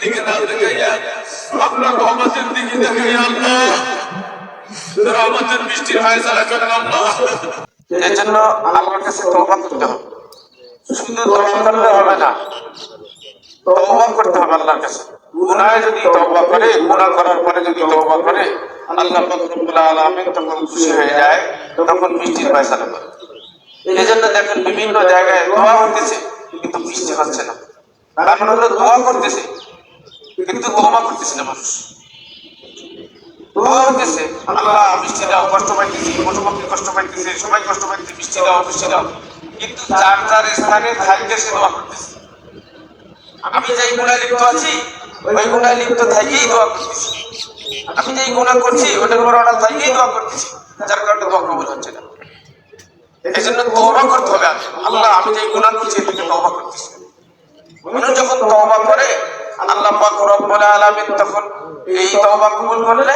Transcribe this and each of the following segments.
ফিতনার দিকে না দেখাইয়া আপনার রহমতের দিকে দেখাইয়া আল্লাহ রহমতের বৃষ্টির ফায়সালা করেন আল্লাহ। এর জন্য আল্লাহর কাছে তওবা করতে হবে, শুধু তওবা করলে হবে না, তওবা করতে হবে আল্লাহর কাছে। গুনাহে যদি তওবা করে, গুনাহ করার পরে যদি তওবা করে, আল্লাহ পাক রব্বুল আলামিন তখন খুশি হয়ে যায়, তখন বৃষ্টির ফায়সালা করে। এই জন্য দেখেন বিভিন্ন জায়গায় দোয়া হতেছে কিন্তু বৃষ্টি হচ্ছে না, কারণ হলো দোয়া করতেছে কিন্তু তওবা করতেছে না মানুষ। দোয়া হতেছে আল্লাহ বৃষ্টি দাও, কষ্ট পাইতেছি, পশুপক্ষী কষ্ট পাইতেছে, সবাই কষ্ট পাইতেছে, বৃষ্টি দাও বৃষ্টি দাও, কিন্তু যার যার স্থানে থাকতে সে দোয়া করতেছে। আমি যেই গুনাহে লিপ্ত আছি ওই গুনাহে লিপ্ত থেকেই দোয়া করতেছি, আমি যেই গুনাহ করছি ওটার উপর ওটা থেকেই দোয়া করতেছি, যার কারণে দোয়া কবুল হচ্ছে না। এই জন্য তওবা করতে হবে, আল্লাহ আমি যেই গুনাহ করছি এর থেকে তওবা করতেছি। মানুষ যখন তওবা করে আল্লাহ পাক রব্বুল আলামিন তখন এই তওবা কবুল করলে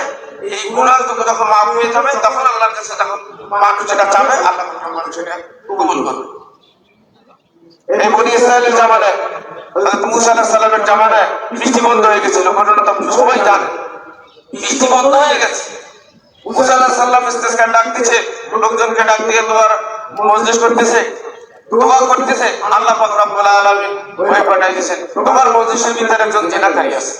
এই গুনাহ যখন মাফ হয়ে যাবে তখন আল্লাহর কাছে তখন মানুষ যেটা চাবে আল্লাহ মানুষ সেটা কবুল করবে। এই বনি ইসরাইলের জামানায় হযরত মুসা আলাইহিস সালামের জামানায় বৃষ্টি বন্ধ হয়ে গেছিল, ঘটনা তো সবাই জানে। বৃষ্টি বন্ধ হয়ে গেছে, মুসা আলাইহিস সালাম ইস্তেসকা ডাক দিচ্ছে, লোকজনকে ডাক দিয়ে তোমার মজলিস করতেছে, দোয়া করতেছে, আল্লাহ পাক রব্বুল আলামিন ভয় পাঠাই দিয়েছেন তোমার মজলিসের ভিতরে একজন জিনাকারী আছে,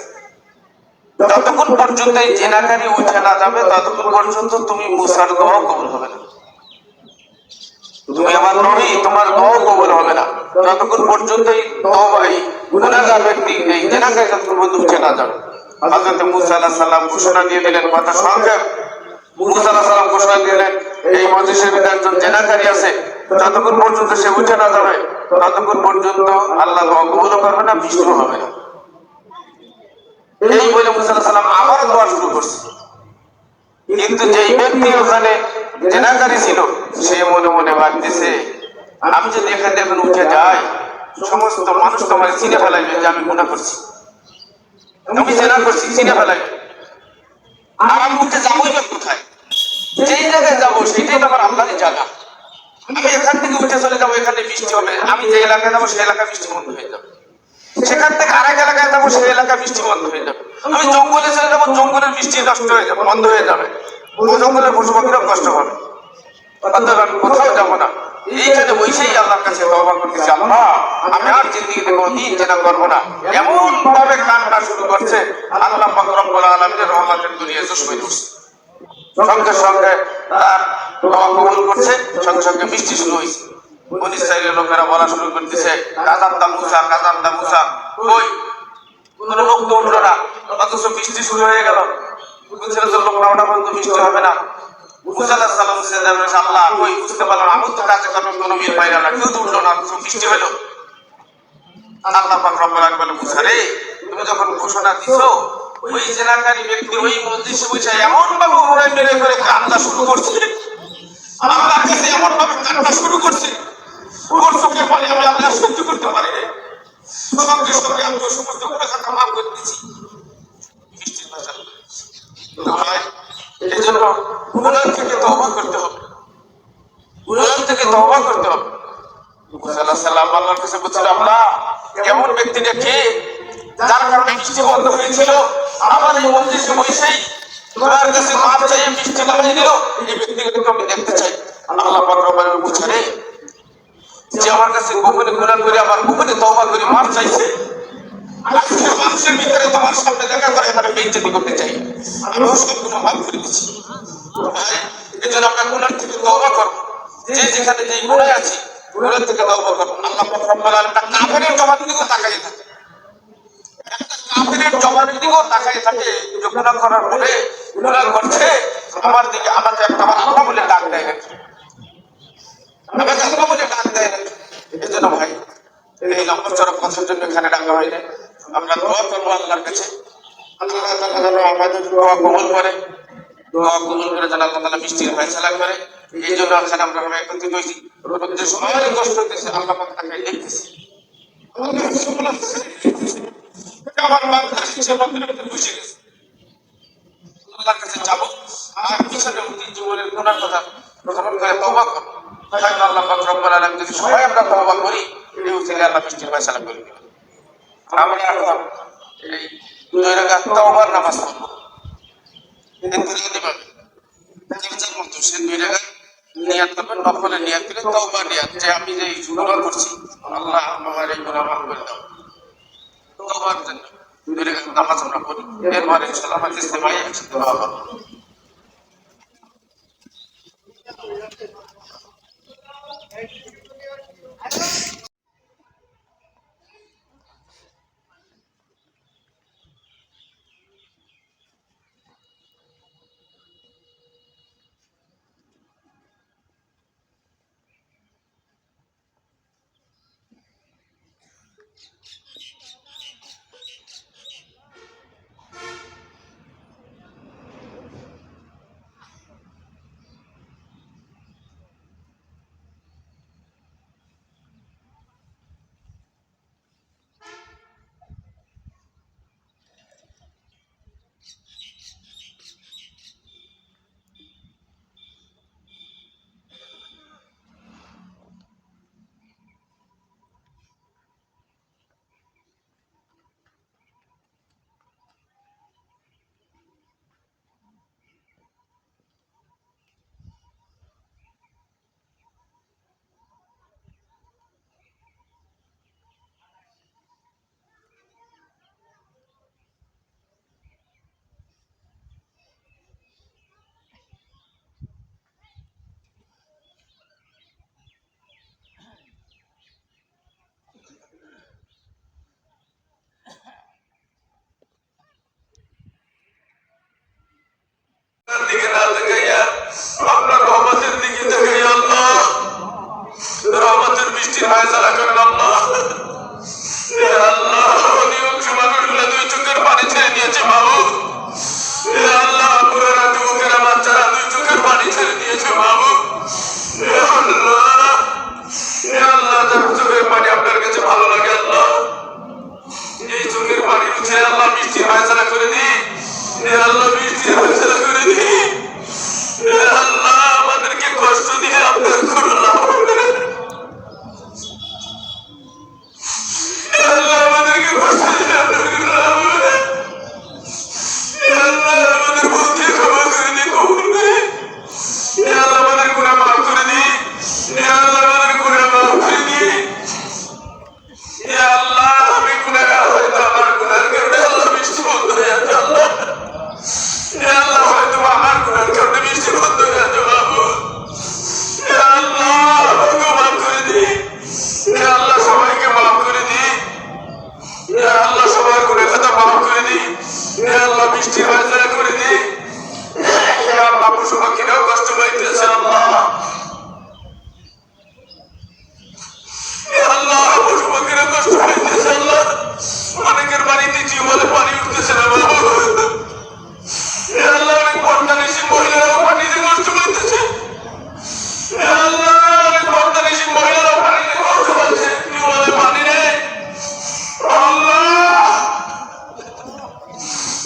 যতক্ষণ পর্যন্ত এই জিনাকারী উঠে না যাবে ততক্ষণ পর্যন্ত তুমি মুসার দোয়া কবুল হবে না, তুমি আমার নবী তোমার দোয়া কবুল হবে না, যতক্ষণ পর্যন্ত এই তওবা এই গুনাহগার ব্যক্তি এই জিনাকারী যতক্ষণ পর্যন্ত উঠে না যাবে। হযরত মুসা আলাইহিস সালাম ঘোষণা দিয়ে দিলেন, কথা সংক্ষেপ, মুসা আলাইহিস সালাম ঘোষণা দিলেন এই মজলিসের ভিতরে একজন জিনাকারী আছে, যতক্ষণ পর্যন্ত সে উঠে না যাবে ততক্ষণ পর্যন্ত আল্লাহ দোয়া কবুল করবে না, বৃষ্টি হবে না। এই বলে মুসা আলাইহিস সালাম আবার দোয়া শুরু করছে, কিন্তু যেই ব্যক্তি ওখানে জিনাকারী ছিল সে মনে মনে ভাবতেছে আমি যদি এখান থেকে এখন উঠে যাই সমস্ত মানুষ তো আমার চিনে ফেলাইবে যে আমি গুনাহ করছি, আমি জিনা করছি, চিনে ফেলাইবে, আর আমি উঠে যাবোই বা কোথায়? যেই জায়গায় যাবো সেটাই তো আমার আল্লাহরই জায়গা, আমি এখান থেকে উঠে চলে যাবো, এখানে বৃষ্টি হবে, আমি যে এলাকায় যাবো সেই এলাকায় বৃষ্টি বন্ধ হয়ে যাবে, সেখান থেকে আরেক এলাকায় যাবো সেই এলাকায় বৃষ্টি বন্ধ হয়ে যাবে, আমি জঙ্গলে চলে যাবো জঙ্গলের বৃষ্টি নষ্ট হয়ে যাবে, বন্ধ হয়ে যাবে, জঙ্গলের পশু পাখিরাও কষ্ট হবে, অতএব আমি কোথাও যাবো না, এইখানে বসেই আল্লাহর কাছে তওবা করতেছি, আল্লাহ আমি আর জিন্দেগিতে কোনোদিন জেনা করবো না। এমন ভাবে কান্না শুরু করছে আল্লাহ পাক রব্বুল আলামিনের রহমতের দুনিয়া চশমায় ধরছে, সঙ্গে সঙ্গে তার দোয়া কবুল করছে, সঙ্গে সঙ্গে বৃষ্টি শুরু হয়েছে। বনি ইসরাইলের লোকেরা বলা শুরু করতেছে কাযাবতা মুসা, কাযাবতা মুসা, কই কোন লোক তো উঠলো না, অথচ বৃষ্টি শুরু হয়ে গেল, বলছিল যে লোক না ওঠা পর্যন্ত বৃষ্টি হবে না। মুসা আলাইহিস সালাম বললেন আল্লাহ কই বুঝতে পারলাম, আমি তো কাজে কর্মে কোনো মিল পাইলাম না, কেউ তো উঠলো না, অথচ বৃষ্টি হলো। আল্লাহ পাক রব্বুল আলামিন বলে মুসা রে তুমি যখন ঘোষণা দিছো ওই জিনাকারী ব্যক্তি ওই মজলিসে বসে এমন ভাবে উড়াই মেরে করে কান্না শুরু করছে, আল্লাহর কাছে এমন ভাবে কান্না শুরু করছে ওর চোখে পানি আমি আল্লাহ সহ্য করতে পারি না, সঙ্গে সঙ্গে আমি সমস্ত গুনাহকে মাফ করে দিয়েছি, বৃষ্টির ফায়সালা করেছি। এই জন্য গুনাহ থেকে তওবা করতে হবে, গুনাহ থেকে তওবা করতে হবে। মুসা আলাইহিস সালাম আল্লাহর কাছে বলছিল আল্লাহ এমন ব্যক্তিটা কে যার কারণে বৃষ্টি বন্ধ হয়েছিল, আমার এই মজলিসে বসেই তোমার কাছে মাপ চাইয়ে বৃষ্টি নামিয়ে দিল, এই ব্যক্তিকে আমি দেখতে চাই। আল্লাহ পাক রব্বুল আলামিন বলছে রে যে আমার কাছে গোপনে গুনাহ করে আবার গোপনে তওবা করে মাপ চাইছে, আজকে মানুষের ভিতরে তোমার সামনে দেখা করে তাকে বেইজ্জতি করতে চাই, আমি সব গুনাহ মাফ করে দিচ্ছি। এই জন্য আমরা গুনাহ থেকে তওবা করব, যে যেখানে যেই গুনাহ আছে গুনাহ থেকে তওবা করব। আল্লাহ পাক রব্বুল আলামিন কাফেরের জবানের দিকে তাকায় থাকে, কাফেরের জবানের দিকেও তাকায় থাকে, যে গুনাহ করার পরে গুনাহ করছে আমার দিকে আমাকে একটা আল্লাহ বলে ডাক দেয় নাকি, আমাকে আল্লাহ বলে ডাক দেয় নাকি। এই জন্য ভাই এই লম্বা চড়া কথার জন্য এখানে ডাকা হয় না, আমরা দোয়া করবো আল্লাহর কাছে, আল্লাহ তাআলা যেন আমাদের দোয়া কবুল করে, দোয়া কবুল করে যেন আল্লাহ তাআলা বৃষ্টির ফায়সালা করে। এই জন্য এখানে আমরা সবাই একত্রিত হয়েছি, রোদের সময় কষ্ট হইতেছে আল্লাহ পাক তাকে দেখতেছে, আমার বান্দা সে মন্দিরের ভিতরে বসে গেছে, আল্লাহর কাছে যাবো আর পিছনে জীবনের গুনার কথা স্মরণ করে তওবা করব। আল্লাহ পাক রব্বুল আলামিন যদি সবাই আমরা তওবা করি এই উসিলায় আল্লাহ বৃষ্টির ফায়সালা করে দিবেন। আমরা এখন এই 2 রাকাত তাওবার নামাজ পড়বো, কিন্তু এইভাবে তিরজার মতো সে 2 রাকাত নিয়াত করবেন, নফলে নিয়াত করে তওবা নিয়াত, যে আমি যে গুনাহ করছি আল্লাহ আমার এই গুনাহ মাফ করে দাও, তওবার জন্য 2 রাকাত নামাজ আমরা পড়ি। এরপরে ইনশাআল্লাহ আমরা ইস্তেমাই একসাথে দোয়া করব। দিকে না তাকাইয়া আপনার রহমতের দিকে তাকাইয়া আল্লাহ রহমতের বৃষ্টির ফায়সালা করেন আল্লাহ। ইয়া আল্লাহ অনেক মানুষগুলো 2 চোখের পানি ছেড়ে দিয়েছে মাহবুব। ইয়া আল্লাহ পুরানা যুবকেরা বাচ্চারা 2 চোখের পানি ছেড়ে দিয়েছে মাহবুব। ইয়া আল্লাহ, ইয়া আল্লাহ তার চোখের পানি আপনার কাছে ভালো লাগে আল্লাহ, এই চোখের পানি উঠে আল্লাহ বৃষ্টির ফায়সালা করে দিই। ইয়া আল্লাহ বৃষ্টির ফায়সালা করে দিই। ইয়া আল্লাহ আমাদেরকে কষ্ট দিয়ে আপনার কোনো লাভ হবে না। ইয়া আল্লাহ আমাদেরকে কষ্ট দিয়ে আপনার কোনো লাভ হবে না। ইয়া আল্লাহ আমাদের ভুলকে ক্ষমা করে দিয়ে কবুল করে। ইয়া আল্লাহ আমাদের গুনাহ মাফ করে দিই। ইয়া আল্লাহ আমাদের গুনাহ মাফ করে দিই। ইয়া আল্লাহ আমি গুনাহগার, হয়তো আমার গুনাহের কারণে আল্লাহ বৃষ্টি বন্ধ হয়ে যাচ্ছে আল্লাহ। ইয়া আল্লাহ হয়তো আমার গুনাহের কারণে বৃষ্টি বন্ধ হয়ে যাচ্ছে মাহবুব। ইয়া আল্লাহ আমাকে মাফ করে দিই। ইয়া আল্লাহ সবাইকে মাফ করে দিই। ইয়া আল্লাহ সবার গুনাহ খাতা মাফ করে দিই। ইয়া আল্লাহ বৃষ্টি ফায়সালা করে দিই। ইয়া আল্লাহ পশু পাখিরাও কষ্ট পাইতেছে আল্লাহ। ইয়া আল্লাহ পশু পাখিরা কষ্ট পাইতেছে আল্লাহ। অনেকের বাড়িতে টিউবওয়েলে পানি উঠতেছে না মাহবুব। ইয়া আল্লাহ অনেক পর্দানিশীল মহিলারাও পানিতে কষ্ট পাইতেছে। ইয়া আল্লাহ অনেক পর্দানিশীল মহিলারাও পানিতে কষ্ট পাচ্ছে, টিউবওয়েলে পানি নেই আল্লাহ।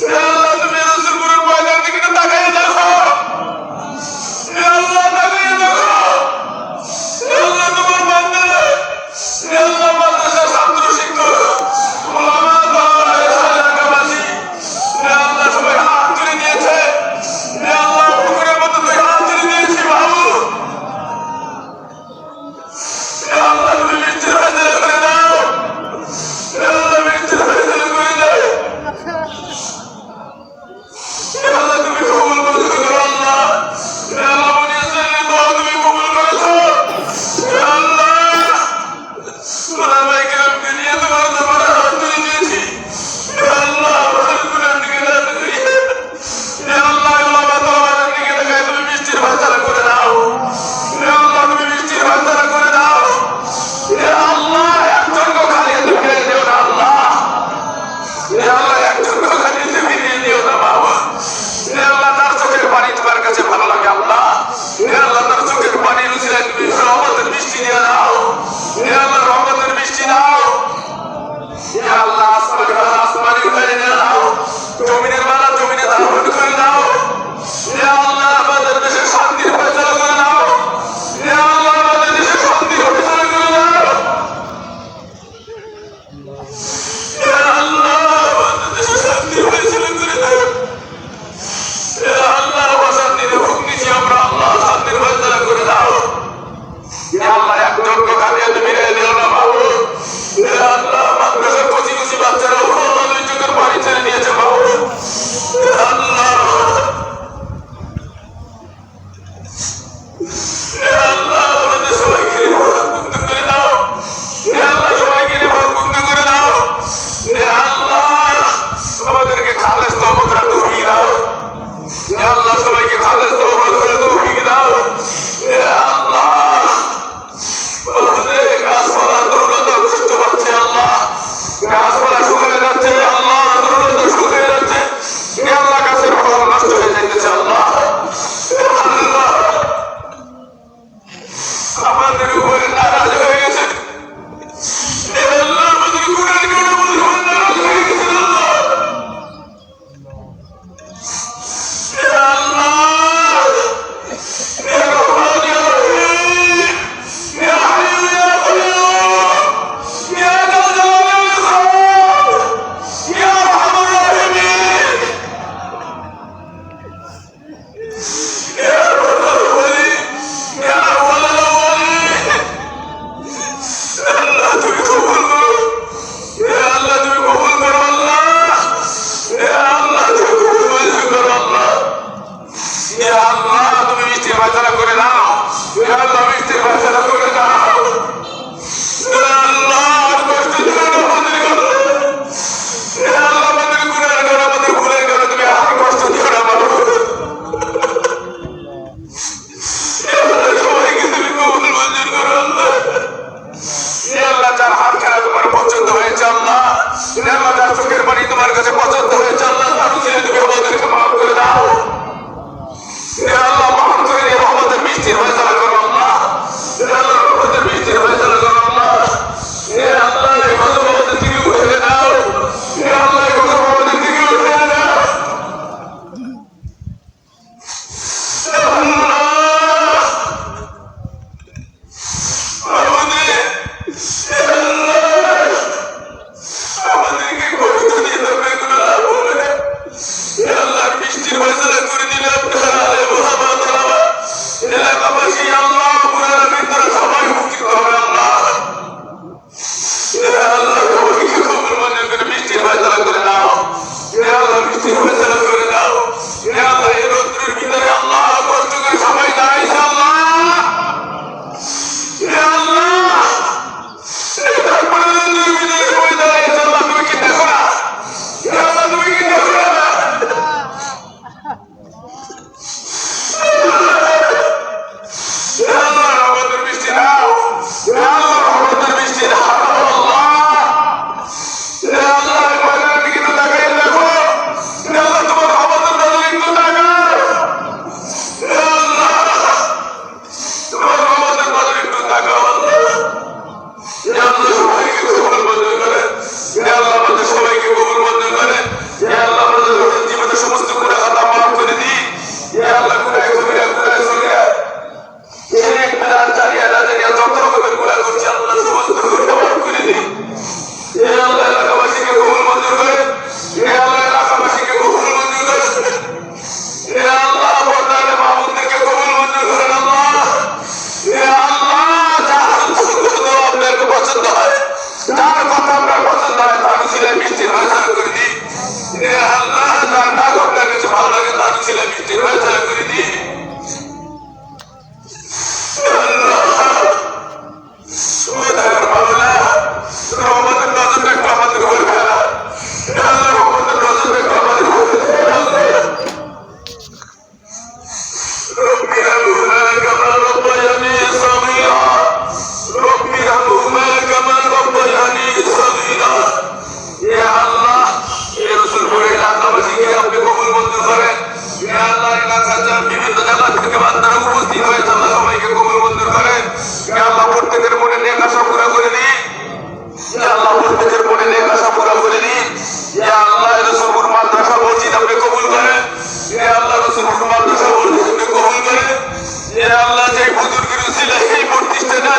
ইয়া আল্লাহ তুমি রাসূলপুরের ময়দান দিকে তাকাইয়া দেখো। ইয়া আল্লাহ তাকাইয়া দেখো। ইয়া আল্লাহ তোমার বান্দা, ইয়া আল্লাহ মাদ্রাসার ছাত্র শিক্ষক ওলামা এলাকাবাসী, ইয়া আল্লাহ সবাই হাত তুলে দিয়েছে। ইয়া আল্লাহ পুকুরের মতো 2 হাত তুলে দিয়েছি মাহবুব। ইয়া আল্লাহ তুমি বৃষ্টির ফায়সালা করে দাও। ইয়া আল্লাহ বৃষ্টির ফায়সালা করে দাও। ইয়া আল্লাহ তুমি কবুল করো আল্লাহ। ইয়া আল্লাহ মনে আছে দোয়া তুমি কবুল করেছো। ইয়া আল্লাহ ওলামায়ে কেরামকে নিয়ে তোমার দরবারে হাত তুলে দিয়েছি। ইয়া আল্লাহ আমার গুনাহের দিকে না তাকিয়ে, ইয়া আল্লাহ ওলামা তোমার দিকে তাকায় তুমি বৃষ্টির ফায়সালা করে দাও। ইয়া আল্লাহ তুমি বৃষ্টির ফায়সালা করে দাও। ইয়া আল্লাহ একজনকে খালি হাতে ফিরিয়ে দিও না আল্লাহ। ইয়া আল্লাহ একজনকে খালি হাতে ফিরিয়ে দিও না বাবা। ইয়া আল্লাহ তার চোখের পানি তোমার কাছে ভালো লাগে আল্লাহ। ইয়া আল্লাহ তার চোখের পানির উসিলায় তুমি রহমতের বৃষ্টি দিয়ে দাও। ইয়া আল্লাহ রহমতের বৃষ্টি দাও। ইয়া আল্লাহ আসমানের বালা আসমানে উঠাই দাও, জমিনের বালা জমিনে দাফন করে দাও। ইয়া আল্লাহ আমাদের দেশে শান্তির ফায়সালা করে দাও। ইয়া আল্লাহ আমাদের দেশে শান্তির ফায়সালা করে দাও। ইয়া আল্লাহ আমাদের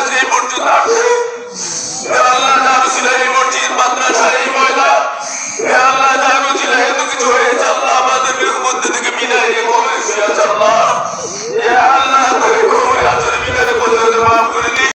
সেই পর্যন্ত আসছে